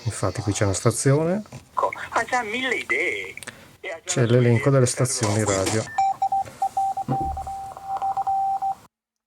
Infatti qui c'è una stazione, Ha già mille idee. c'è l'elenco delle stazioni radio.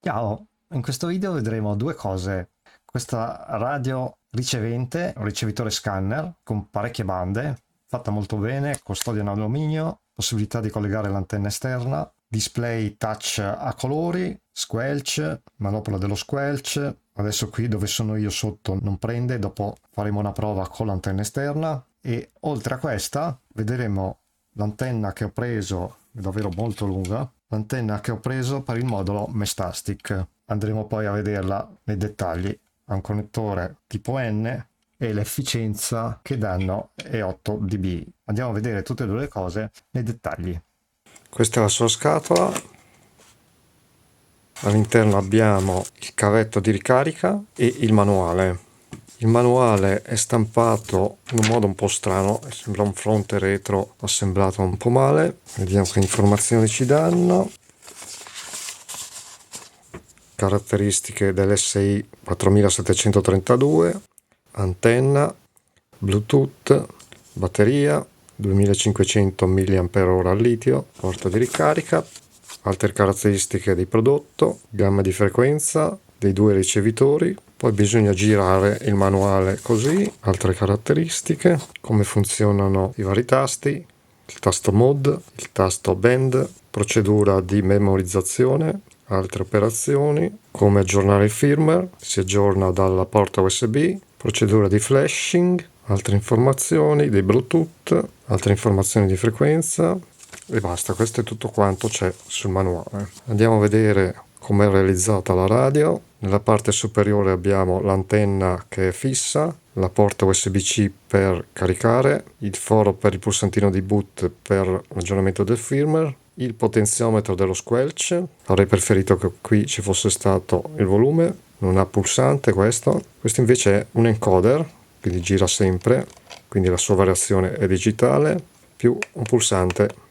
Ciao, in questo video vedremo due cose. Questa radio ricevente, un ricevitore scanner con parecchie bande, fatta molto bene, custodia in alluminio, possibilità di collegare l'antenna esterna, display touch a colori, squelch, manopola dello squelch. Adesso qui dove sono io sotto non prende, dopo faremo una prova con l'antenna esterna. E oltre a questa vedremo l'antenna che ho preso, è davvero molto lunga, l'antenna che ho preso per il modulo Mestastic. Andremo poi a vederla nei dettagli. Ha un connettore tipo N e l'efficienza che danno è 8 dB. Andiamo a vedere tutte e due le cose nei dettagli. Questa è la sua scatola. All'interno abbiamo il cavetto di ricarica e il manuale. Il manuale è stampato in un modo un po' strano, sembra un fronte retro assemblato un po' male. Vediamo che informazioni ci danno. Caratteristiche dell'SI 4732, antenna, Bluetooth, batteria, 2500 mAh al litio, porta di ricarica, altre caratteristiche del prodotto, gamma di frequenza dei due ricevitori. Poi bisogna girare il manuale così, altre caratteristiche, come funzionano i vari tasti, il tasto mod, il tasto band, procedura di memorizzazione, altre operazioni, come aggiornare il firmware, si aggiorna dalla porta USB, procedura di flashing, altre informazioni dei Bluetooth, altre informazioni di frequenza e basta, questo è tutto quanto c'è sul manuale. Andiamo a vedere come è realizzata la radio. Nella parte superiore abbiamo l'antenna che è fissa, la porta USB-C per caricare, il foro per il pulsantino di boot per l'aggiornamento del firmware, il potenziometro dello squelch. Avrei preferito che qui ci fosse stato il volume, non ha pulsante questo. Questo invece è un encoder, quindi gira sempre, quindi la sua variazione è digitale, più un pulsante.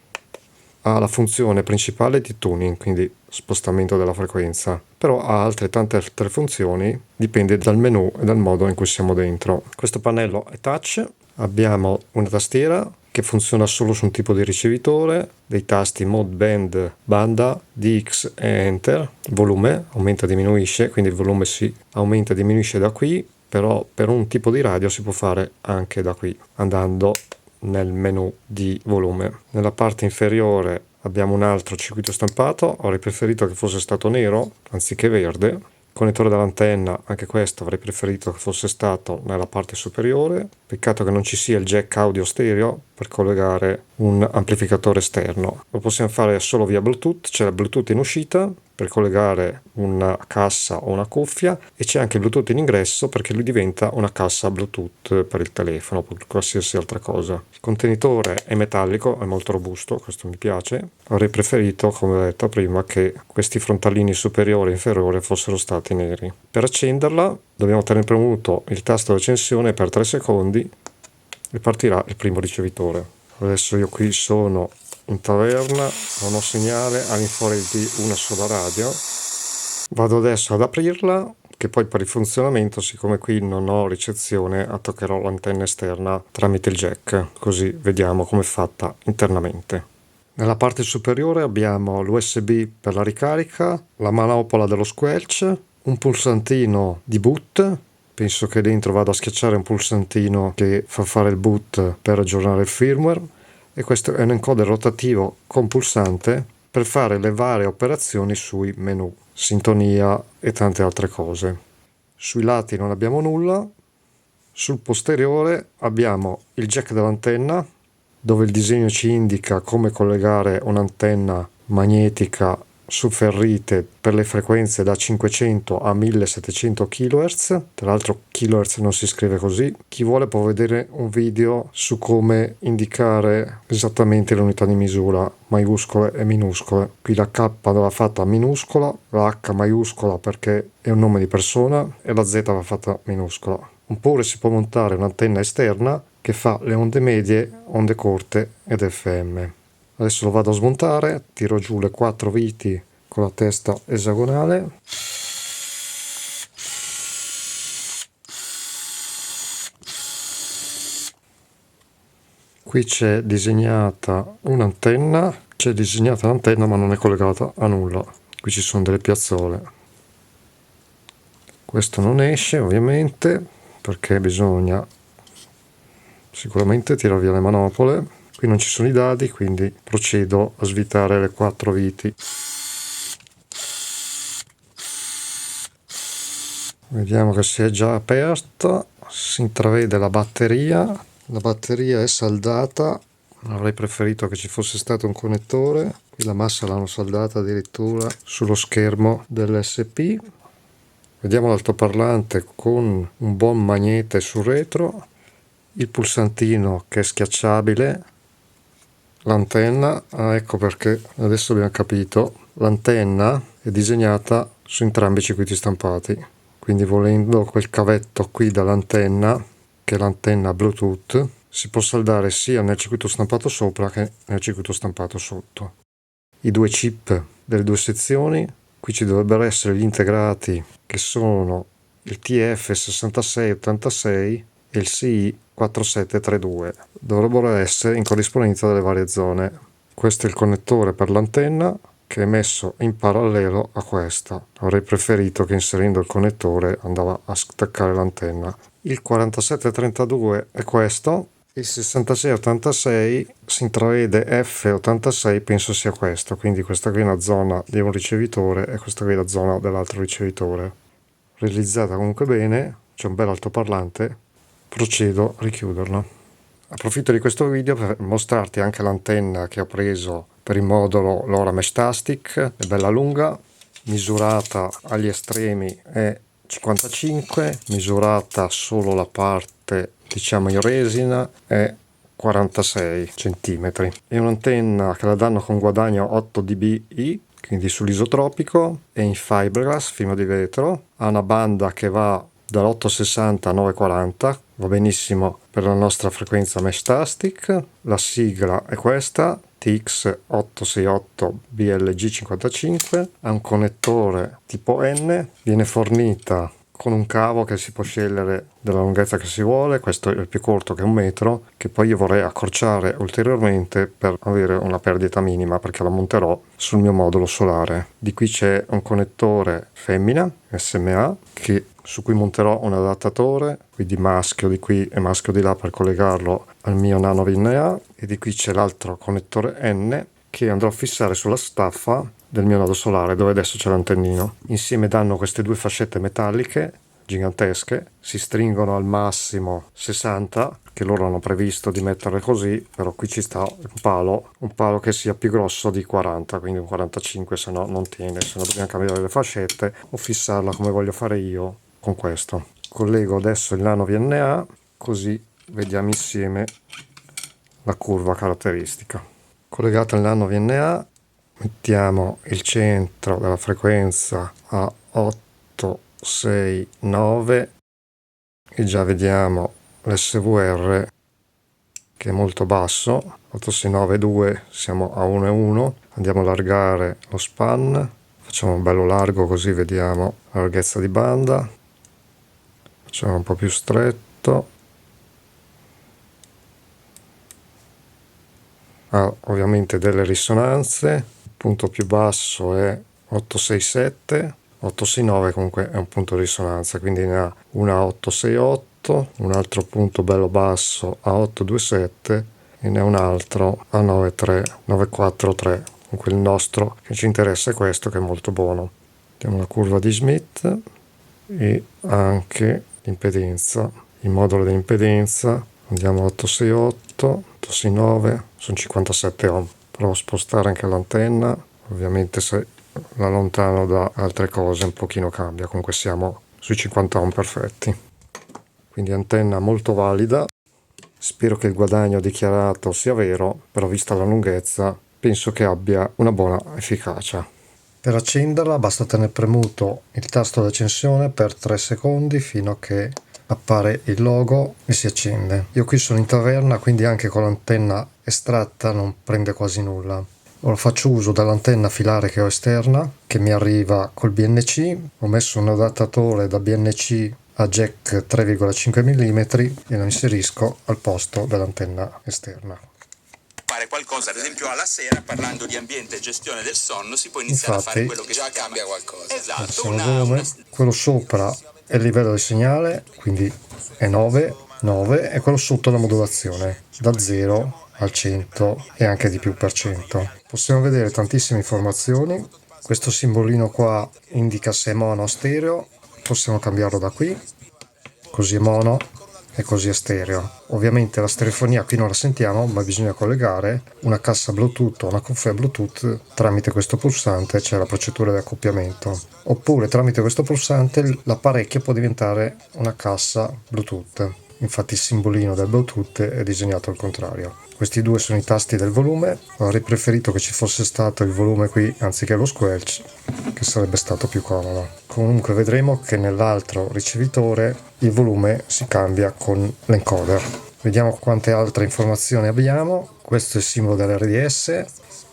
Ha la funzione principale di tuning, quindi spostamento della frequenza, però ha tante altre funzioni, dipende dal menu e dal modo in cui siamo dentro. Questo pannello è touch, abbiamo una tastiera che funziona solo su un tipo di ricevitore, dei tasti mod, band, banda, DX e enter, volume aumenta e diminuisce, quindi il volume si aumenta e diminuisce da qui, però per un tipo di radio si può fare anche da qui, andando nel menu di volume. Nella parte inferiore abbiamo un altro circuito stampato, avrei preferito che fosse stato nero anziché verde. Connettore dell'antenna, anche questo avrei preferito che fosse stato nella parte superiore. Peccato che non ci sia il jack audio stereo per collegare un amplificatore esterno. Lo possiamo fare solo via Bluetooth, c'è il Bluetooth in uscita per collegare una cassa o una cuffia e c'è anche il Bluetooth in ingresso perché lui diventa una cassa Bluetooth per il telefono o per qualsiasi altra cosa. Il contenitore è metallico, è molto robusto, questo mi piace. Avrei preferito, come ho detto prima, che questi frontalini superiore e inferiore fossero stati neri. Per accenderla dobbiamo tenere premuto il tasto di accensione per 3 secondi e partirà il primo ricevitore. Adesso io qui sono in taverna, non ho segnale all'infuori di una sola radio. Vado adesso ad aprirla, che poi per il funzionamento, siccome qui non ho ricezione, attaccherò l'antenna esterna tramite il jack, così vediamo come è fatta internamente. Nella parte superiore abbiamo l'USB per la ricarica, la manopola dello squelch, un pulsantino di boot. Penso che dentro vado a schiacciare un pulsantino che fa fare il boot per aggiornare il firmware. E questo è un encoder rotativo con pulsante per fare le varie operazioni sui menu, sintonia e tante altre cose. Sui lati non abbiamo nulla. Sul posteriore abbiamo il jack dell'antenna, dove il disegno ci indica come collegare un'antenna magnetica su ferrite per le frequenze da 500 a 1700 kHz. Tra l'altro kHz non si scrive così. Chi vuole può vedere un video su come indicare esattamente le unità di misura maiuscole e minuscole. Qui la K va fatta minuscola, la H maiuscola perché è un nome di persona e la Z va fatta minuscola. Oppure si può montare un'antenna esterna che fa le onde medie, onde corte ed FM. Adesso lo vado a smontare, tiro giù le 4 viti con la testa esagonale Qui c'è disegnata un'antenna, ma non è collegata a nulla. Qui ci sono delle piazzole. Questo non esce ovviamente perché bisogna sicuramente tirare via le manopole. Qui non ci sono i dadi, quindi procedo a svitare le 4 viti. Vediamo che si è già aperta, si intravede la batteria è saldata, avrei preferito che ci fosse stato un connettore, qui la massa l'hanno saldata addirittura sullo schermo dell'SP. Vediamo l'altoparlante con un buon magnete sul retro, il pulsantino che è schiacciabile, l'antenna, ecco perché adesso abbiamo capito, l'antenna è disegnata su entrambi i circuiti stampati. Quindi volendo quel cavetto qui dall'antenna, che è l'antenna Bluetooth, si può saldare sia nel circuito stampato sopra che nel circuito stampato sotto. I 2 chip delle 2 sezioni, qui ci dovrebbero essere gli integrati che sono il TF6686 e il CI4732. Dovrebbero essere in corrispondenza delle varie zone. Questo è il connettore per l'antenna, che è messo in parallelo a questa. Avrei preferito che inserendo il connettore andava a staccare l'antenna. Il 4732 è questo, il 6686 si intravede F86, penso sia questo, quindi questa qui è una zona di un ricevitore e questa qui è la zona dell'altro ricevitore. Realizzata comunque bene, c'è un bel altoparlante, procedo a richiuderlo. Approfitto di questo video per mostrarti anche l'antenna che ho preso per il modulo LoRa Mesh Tastic, è bella lunga, misurata agli estremi è 55, misurata solo la parte diciamo in resina è 46 cm. È un'antenna che la danno con guadagno 8 dBi, quindi sull'isotropico, è in fiberglass, fibra di vetro, ha una banda che va dall'860 a 940, va benissimo per la nostra frequenza Mesh Tastic. La sigla è questa, TX868BLG55, ha un connettore tipo N, viene fornita con un cavo che si può scegliere della lunghezza che si vuole, questo è il più corto che è 1 metro, che poi io vorrei accorciare ulteriormente per avere una perdita minima perché la monterò sul mio modulo solare. Di qui c'è un connettore femmina SMA su cui monterò un adattatore, quindi maschio di qui e maschio di là per collegarlo al mio nano VNA, e di qui c'è l'altro connettore N che andrò a fissare sulla staffa del mio nodo solare dove adesso c'è l'antennino. Insieme danno queste 2 fascette metalliche gigantesche, si stringono al massimo 60, che loro hanno previsto di metterle così, però qui ci sta un palo che sia più grosso di 40, quindi un 45, se no non tiene, se no dobbiamo cambiare le fascette o fissarla come voglio fare io con questo. Collego adesso il nano VNA, così vediamo insieme la curva caratteristica. Collegato il nano VNA, mettiamo il centro della frequenza a 869 e già vediamo l'SVR che è molto basso, 8692, siamo a 1,1, andiamo a allargare lo span, facciamo un bello largo così vediamo la larghezza di banda, facciamo un po' più stretto, ha ovviamente delle risonanze, il punto più basso è 867, 869 comunque è un punto di risonanza, quindi ne ha una a 868, un altro punto bello basso a 827 e ne ha un altro a 93, 943. Comunque il nostro che ci interessa è questo, che è molto buono. Vediamo la curva di Smith e anche l'impedenza, il modulo dell'impedenza, andiamo a 868, 869, sono 57 ohm. Provo a spostare anche l'antenna, ovviamente se la allontano da altre cose un pochino cambia, comunque siamo sui 50 ohm perfetti. Quindi antenna molto valida, spero che il guadagno dichiarato sia vero, però vista la lunghezza penso che abbia una buona efficacia. Per accenderla basta tenere premuto il tasto d'accensione per 3 secondi fino a che appare il logo e si accende. Io qui sono in taverna, quindi anche con l'antenna estratta non prende quasi nulla. Ora faccio uso dell'antenna filare che ho esterna, che mi arriva col BNC, ho messo un adattatore da BNC a jack 3,5 mm e lo inserisco al posto dell'antenna esterna. fare qualcosa, ad esempio alla sera, parlando di ambiente e gestione del sonno, si può iniziare a fare quello che già cambia qualcosa. Esatto, Passiamo il volume. Quello sopra è il livello del segnale, quindi è 9, 9, e quello sotto è la modulazione, da 0 al 100 e anche di più per cento. Possiamo vedere tantissime informazioni. Questo simbolino qua indica se è mono o stereo, possiamo cambiarlo da qui, così è mono e così è stereo. Ovviamente la stereofonia qui non la sentiamo, ma bisogna collegare una cassa Bluetooth o una cuffia Bluetooth tramite questo pulsante, c'è la procedura di accoppiamento. Oppure tramite questo pulsante l'apparecchio può diventare una cassa Bluetooth. Infatti il simbolino del Bluetooth è disegnato al contrario. Questi due sono i tasti del volume. Avrei preferito che ci fosse stato il volume qui anziché lo squelch, che sarebbe stato più comodo. Comunque vedremo che nell'altro ricevitore il volume si cambia con l'encoder. Vediamo quante altre informazioni abbiamo. Questo è il simbolo dell'RDS.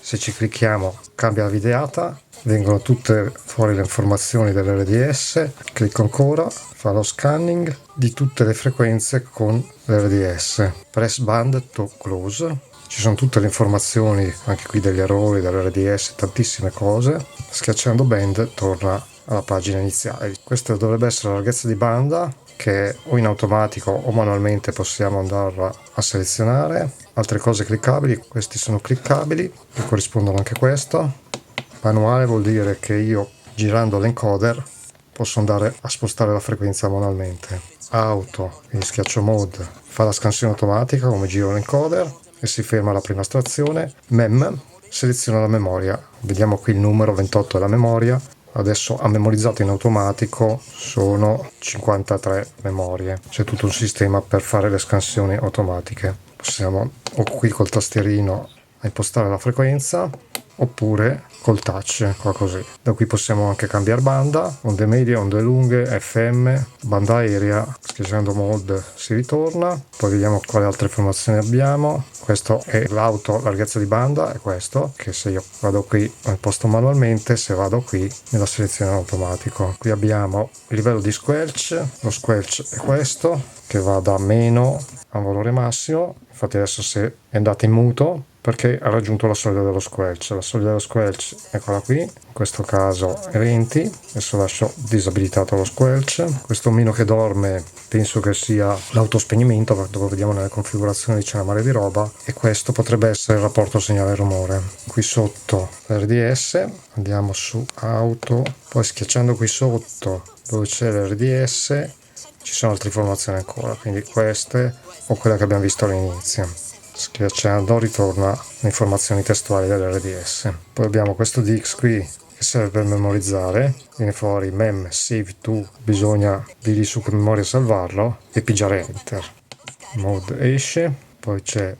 Se ci clicchiamo cambia la videata, vengono tutte fuori le informazioni dell'RDS. Clicco ancora, fa lo scanning di tutte le frequenze con l'RDS. Press band to close. Ci sono tutte le informazioni anche qui degli errori dell'RDS, tantissime cose. Schiacciando band torna alla pagina iniziale. Questa dovrebbe essere la larghezza di banda, che o in automatico o manualmente possiamo andarla a selezionare. Altre cose cliccabili, questi sono cliccabili che corrispondono anche a questo. Manuale vuol dire che io girando l'encoder posso andare a spostare la frequenza manualmente. Auto, quindi schiaccio mode, fa la scansione automatica come giro l'encoder e si ferma la prima estrazione. Mem seleziona la memoria, vediamo qui il numero 28 è la memoria. Adesso ha memorizzato in automatico, sono 53 memorie. C'è tutto un sistema per fare le scansioni automatiche. Possiamo o qui col tastierino a impostare la frequenza oppure col touch, qua così. Da qui possiamo anche cambiare banda, onde medie, onde lunghe, FM, banda aerea, schiacciando mode si ritorna. Poi vediamo quale altre informazioni abbiamo. Questo è l'auto larghezza di banda, è questo, che se io vado qui lo imposto manualmente, se vado qui me la seleziona in automatico. Qui abbiamo il livello di squelch, lo squelch è questo, che va da meno a un valore massimo. Infatti adesso se è andato in muto perché ha raggiunto la soglia dello squelch. La soglia dello squelch è quella qui, in questo caso è 20. Adesso lascio disabilitato lo squelch. Questo omino che dorme penso che sia l'autospegnimento, perché dopo vediamo nelle configurazioni c'è una marea di roba, e questo potrebbe essere il rapporto segnale-rumore. Qui sotto l'RDS, andiamo su auto, poi schiacciando qui sotto dove c'è l'RDS ci sono altre informazioni ancora, quindi queste o quella che abbiamo visto all'inizio. Schiacciando ritorna le informazioni testuali dell'RDS. Poi abbiamo questo DX qui che serve per memorizzare, viene fuori mem save to, bisogna dirgli su che memoria salvarlo e pigiare enter. Mode esce, poi c'è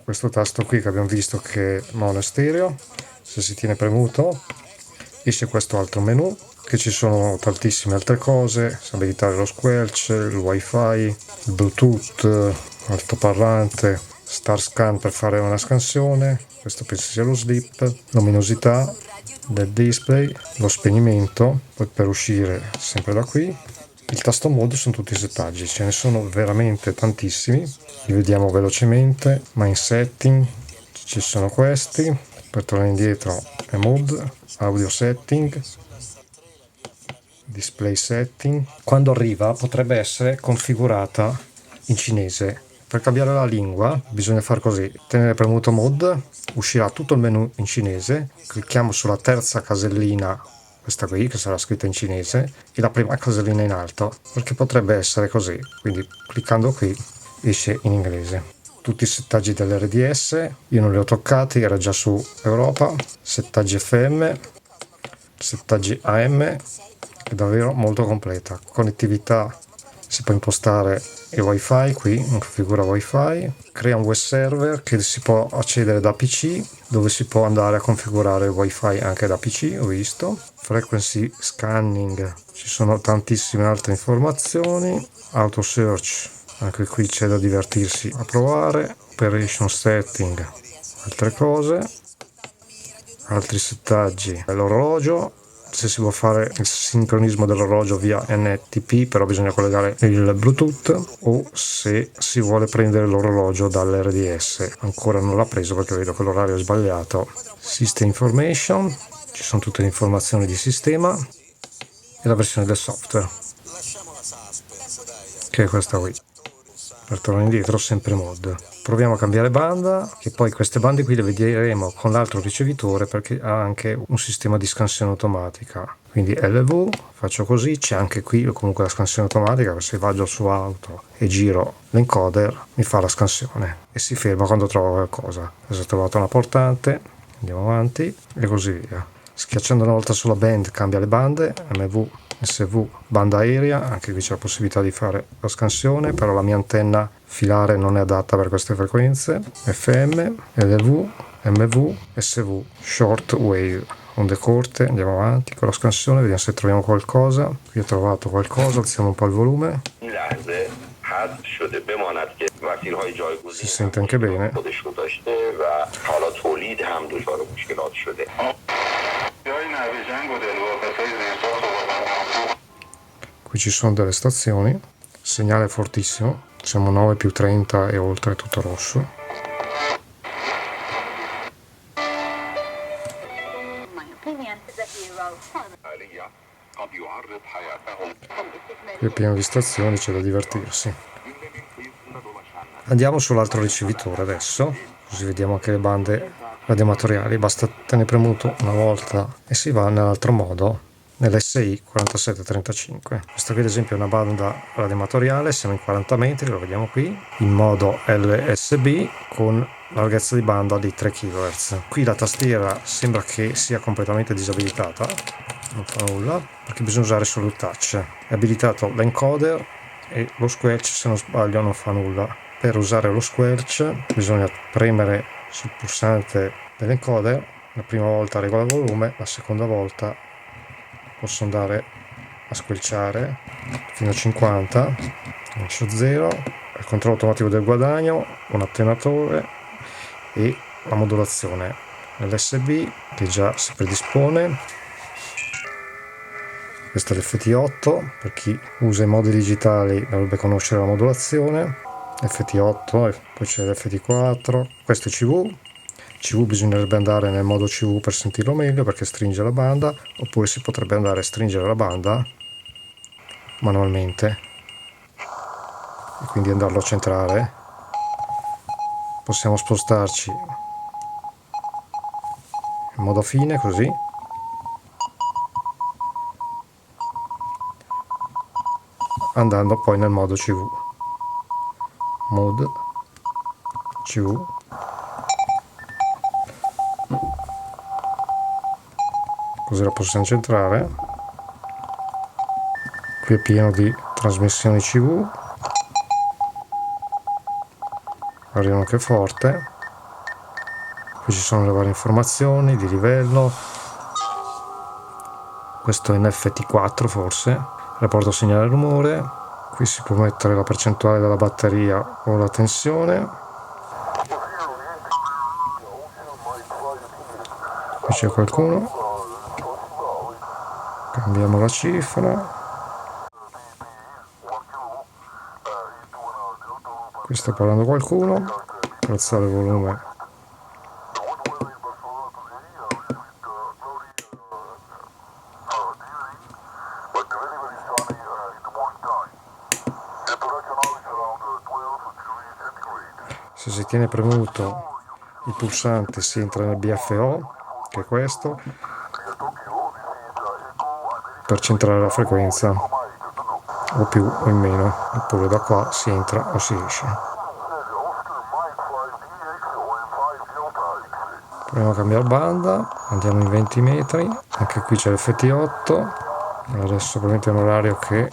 questo tasto qui che abbiamo visto che è mono e stereo, se si tiene premuto esce questo altro menu, che ci sono tantissime altre cose, abilitare lo squelch, il wifi, il bluetooth, altoparlante, star scan per fare una scansione, questo penso sia lo sleep, luminosità del display, lo spegnimento, poi per uscire sempre da qui, il tasto mode sono tutti i settaggi, ce ne sono veramente tantissimi, li vediamo velocemente, ma in setting ci sono questi, per tornare indietro è mode, audio setting, display setting. Quando arriva potrebbe essere configurata in cinese. Per cambiare la lingua bisogna fare così: tenere premuto mode, uscirà tutto il menu in cinese, clicchiamo sulla terza casellina, questa qui che sarà scritta in cinese, e la prima casellina in alto, perché potrebbe essere così, quindi cliccando qui esce in inglese. Tutti i settaggi dell'RDS, io non li ho toccati, era già su Europa, settaggi FM, settaggi AM, è davvero molto completa. Connettività, si può impostare il wifi qui, in configura wifi, crea un web server che si può accedere da PC, dove si può andare a configurare il wifi anche da PC, ho visto, frequency scanning, ci sono tantissime altre informazioni, auto search, anche qui c'è da divertirsi a provare, operation setting, altre cose, altri settaggi, l'orologio, se si vuole fare il sincronismo dell'orologio via NTP, però bisogna collegare il Bluetooth, o se si vuole prendere l'orologio dall'RDS. Ancora non l'ha preso perché vedo che l'orario è sbagliato. System Information, ci sono tutte le informazioni di sistema e la versione del software, che è questa qui. Per tornare indietro, sempre mod. Proviamo a cambiare banda, che poi queste bande qui le vedremo con l'altro ricevitore perché ha anche un sistema di scansione automatica. Quindi LV, faccio così, c'è anche qui comunque la scansione automatica, se vado su auto e giro l'encoder mi fa la scansione e si ferma quando trova qualcosa. Adesso ho trovato una portante, andiamo avanti e così via. Schiacciando una volta sulla band cambia le bande, MV, SV, banda aerea, anche qui c'è la possibilità di fare la scansione, però la mia antenna filare non è adatta per queste frequenze. FM, LV, MV, SV, short wave, onde corte. Andiamo avanti con la scansione, vediamo se troviamo qualcosa. Qui ho trovato qualcosa, alziamo un po' il volume. Si sente anche bene. Qui ci sono delle stazioni, segnale fortissimo, siamo 9 più 30 e oltre tutto rosso. Qui è pieno di stazioni, c'è da divertirsi. Andiamo sull'altro ricevitore adesso, così vediamo anche le bande radioamatoriali. Basta tenere premuto una volta e si va nell'altro modo, nell'SI 4735. Questa qui ad esempio è una banda radioamatoriale, siamo in 40 metri, lo vediamo qui, in modo LSB con larghezza di banda di 3 kHz. Qui la tastiera sembra che sia completamente disabilitata, non fa nulla, perché bisogna usare solo il touch. È abilitato l'encoder e lo squelch, se non sbaglio, non fa nulla. Per usare lo squelch bisogna premere sul pulsante dell'encoder, la prima volta regola il volume, la seconda volta posso andare a squelciare fino a 50, lascio 0, il controllo automatico del guadagno, un attenuatore e la modulazione, l'SB che già si predispone. Questo è l'FT8, per chi usa i modi digitali dovrebbe conoscere la modulazione, FT8 e poi c'è l'FT4, questo è CV bisognerebbe andare nel modo CV per sentirlo meglio perché stringe la banda, oppure si potrebbe andare a stringere la banda manualmente e quindi andarlo a centrare. Possiamo spostarci in modo fine così, andando poi nel modo CV, mod CV, così la possiamo centrare. Qui è pieno di trasmissioni CV, arrivano anche forte. Qui ci sono le varie informazioni di livello, questo è NFT4 forse, rapporto segnale rumore. Qui si può mettere la percentuale della batteria o la tensione. Qui c'è qualcuno, cambiamo la cifra. Qui sta parlando qualcuno, per alzare il volume. Se si tiene premuto il pulsante si entra nel BFO, che è questo, per centrare la frequenza, o più o in meno, oppure da qua si entra o si esce. Proviamo a cambiare banda, andiamo in 20 metri, anche qui c'è l'FT8, adesso probabilmente è un orario che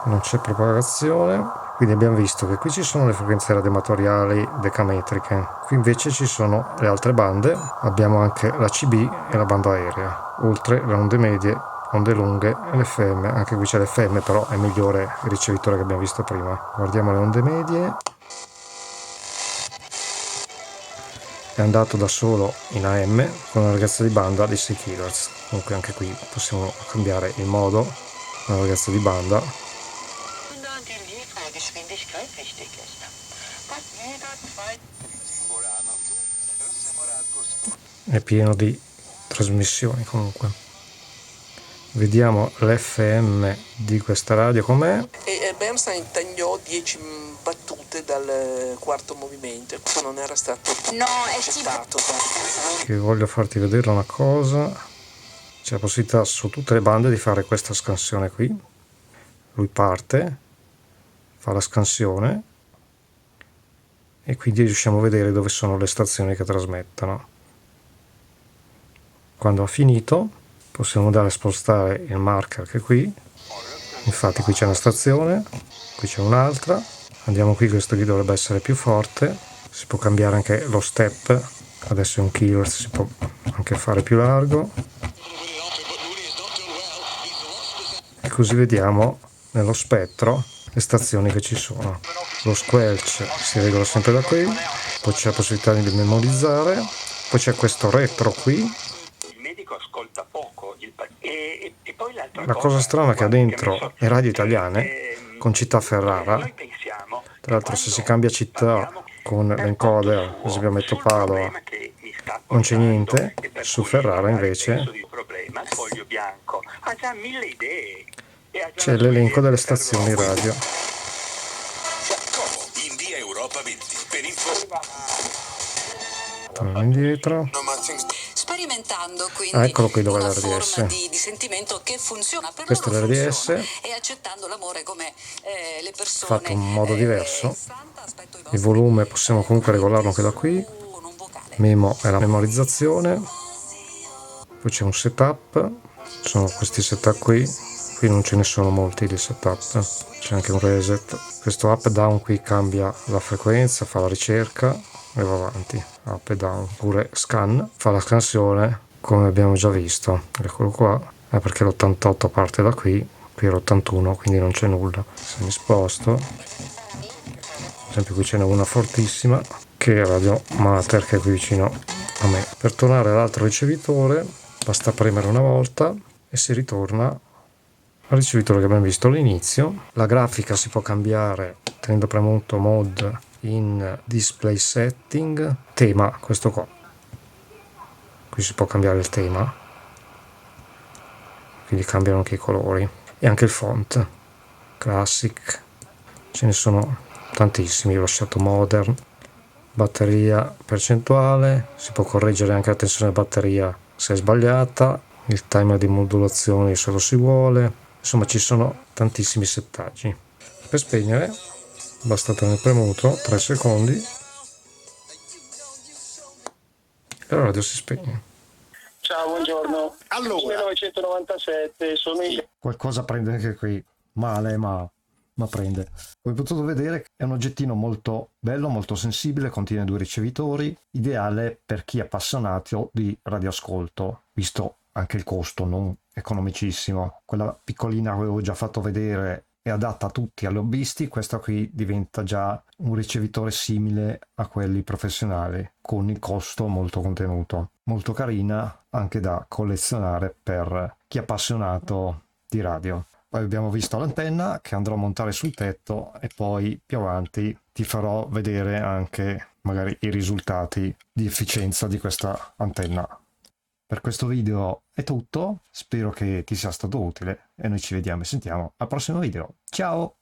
non c'è propagazione. Quindi abbiamo visto che qui ci sono le frequenze radioamatoriali decametriche, qui invece ci sono le altre bande, abbiamo anche la CB e la banda aerea, oltre le onde medie, onde lunghe e l'FM. Anche qui c'è l'FM, però è migliore il ricevitore che abbiamo visto prima. Guardiamo le onde medie, è andato da solo in AM con una larghezza di banda di 6 kHz. Comunque anche qui possiamo cambiare il modo, la larghezza di banda. È pieno di trasmissioni comunque. Vediamo l'FM di questa radio com'è. E Bernstein tagliò 10 battute dal quarto movimento, questo non era stato accettato. Che voglio farti vedere una cosa. C'è la possibilità su tutte le bande di fare questa scansione qui. Lui parte, fa la scansione e quindi riusciamo a vedere dove sono le stazioni che trasmettono. Quando ha finito possiamo andare a spostare il marker che è qui. Infatti qui c'è una stazione, qui c'è un'altra. Andiamo qui, questo qui dovrebbe essere più forte. Si può cambiare anche lo step, adesso è 1 kHz, si può anche fare più largo. E così vediamo nello spettro le stazioni che ci sono. Lo squelch si regola sempre da qui, poi c'è la possibilità di memorizzare, poi c'è questo retro qui. Il medico ascolta poco e poi l'altra La cosa strana è che ha dentro le radio italiane con città Ferrara. Noi pensiamo, Tra l'altro se si cambia città con l'encoder, per esempio metto Padova, non c'è niente. Su Ferrara invece foglio bianco, ha già 1000 idee. c'è l'elenco delle stazioni radio. In via Europa 20. Per info. Torniamo indietro. Sperimentando quindi Eccolo qui dove è una l'RDS. forma di sentimento che funziona per Questo loro, è l'RDS. funziona, e accettando l'amore come le persone Fatto in modo diverso. Santa, aspetto i Il vostri, volume possiamo comunque regolarlo anche da qui. con un vocale. Memo è la memorizzazione. Poi c'è un setup. Sono questi setup qui. Qui non ce ne sono molti di setup. C'è anche un reset. Questo up down qui cambia la frequenza, fa la ricerca e va avanti. Up e down. Oppure scan, fa la scansione come abbiamo già visto. Eccolo qua. È perché l'88 parte da qui. Qui è l'81, quindi non c'è nulla. Se mi sposto, ad esempio qui ce n'è una fortissima che è Radio Mater, che è qui vicino a me. Per tornare all'altro ricevitore basta premere una volta e si ritorna al ricevitore che abbiamo visto all'inizio. La grafica si può cambiare tenendo premuto mode in display setting, tema, questo qua. Qui si può cambiare il tema, quindi cambiano anche i colori e anche il font. Classic, ce ne sono tantissimi. Ho lasciato modern. Batteria percentuale, si può correggere anche la tensione della batteria se è sbagliata, il timer di modulazione se lo si vuole. Insomma, ci sono tantissimi settaggi. Per spegnere basta tenere premuto 3 secondi e la radio si spegne. Ciao, buongiorno. Allora, 1997, sono in Qualcosa prende anche qui, male ma prende. Come potete vedere è un oggettino molto bello, molto sensibile, contiene 2 ricevitori, ideale per chi è appassionato di radioascolto, visto anche il costo non economicissimo. Quella piccolina che avevo già fatto vedere è adatta a tutti, agli hobbisti. Questa qui diventa già un ricevitore simile a quelli professionali, con il costo molto contenuto. Molto carina, anche da collezionare per chi è appassionato di radio. Poi abbiamo visto l'antenna che andrò a montare sul tetto e poi più avanti ti farò vedere anche magari i risultati di efficienza di questa antenna. Per questo video è tutto, spero che ti sia stato utile e noi ci vediamo e sentiamo al prossimo video. Ciao!